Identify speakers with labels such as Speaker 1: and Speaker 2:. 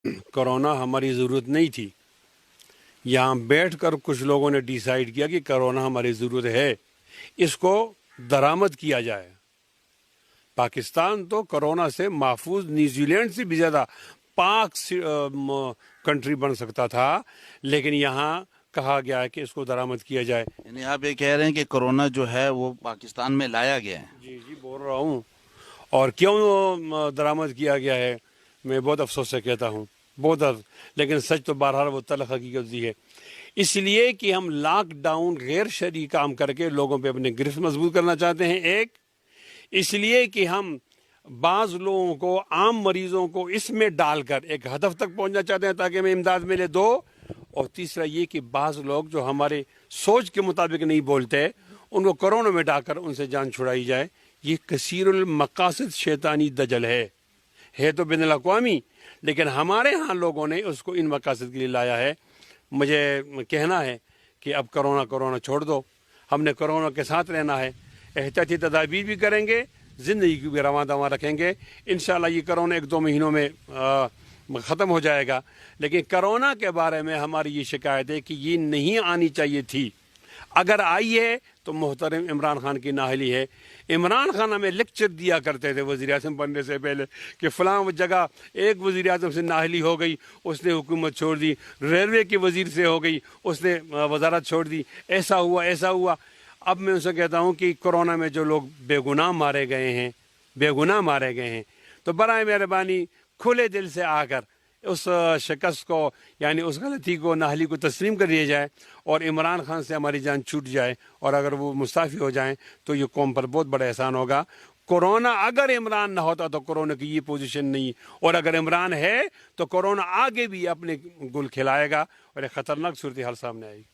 Speaker 1: Corona हमारी ज़रूरत नहीं थी। यहाँ बैठकर कुछ लोगों ने डिसाइड किया कि कोरोना हमारी ज़रूरत है, इसको दरामद किया जाए। पाकिस्तान तो कोरोना से महफूज न्यूजीलैंड से भी ज़्यादा पाक कंट्री बन सकता था, लेकिन यहाँ कहा गया है कि इसको दरामद किया जाए।
Speaker 2: यानी आप ये कह रहे हैं कि कोरोना जो है वो पाकिस्तान में लाया गया है।
Speaker 1: जी जी बोल रहा हूँ। और क्यों दरामद किया गया है, मैं बहुत अफसोस से कहता हूँ, बहुत लेकिन सच तो बहरहाल वो तल्ख हकीकत ही है। इसलिए कि हम लॉकडाउन गैर शरई काम करके लोगों पे अपने गिरफ्त मजबूत करना चाहते हैं, एक इसलिए कि हम बाज़ लोगों को, आम मरीज़ों को इसमें डालकर एक हदफ तक पहुंचना चाहते हैं ताकि हमें इमदाद मिले, दो। और तीसरा ये कि बाज़ लोग जो हमारे सोच के मुताबिक नहीं बोलते, उनको कोरोना में डालकर उनसे जान छुड़ाई जाए। ये कसीरुल मकासद शैतानी दजल है तो बिन अक़वामी, लेकिन हमारे यहाँ लोगों ने उसको इन मकासद के लिए लाया है। मुझे कहना है कि अब कोरोना छोड़ दो, हमने कोरोना के साथ रहना है, एहतियाती तदाबीर भी करेंगे, ज़िंदगी की भी रवां दवां रखेंगे। इंशाअल्लाह ये कोरोना 1-2 महीनों में ख़त्म हो जाएगा। लेकिन कोरोना के बारे में हमारी ये शिकायत है कि ये नहीं आनी चाहिए थी। अगर आई है तो मोहतरम इमरान खान की नाहली है। इमरान खान हमें लेक्चर दिया करते थे वज़ीर आज़म बनने से पहले कि फ़लाँ जगह एक वज़ीर आज़म से नाहली हो गई, उसने हुकूमत छोड़ दी, रेलवे के वज़ीर से हो गई, उसने वजारत छोड़ दी, ऐसा हुआ। अब मैं उनसे कहता हूँ कि कोरोना में जो लोग बेगुनाह मारे गए हैं, तो बराए मेहरबानी खुले दिल से आकर उस शिकस्त को, यानी उस गलती को, नाहली को तस्लीम कर दिया जाए और इमरान खान से हमारी जान छूट जाए। और अगर वो मुस्ताफ़ी हो जाएं तो ये कौम पर बहुत बड़ा एहसान होगा। कोरोना अगर इमरान ना होता तो कोरोना की ये पोजीशन नहीं, और अगर इमरान है तो कोरोना आगे भी अपने गुल खिलाएगा और एक ख़तरनाक सूरत हाल सामने आएगी।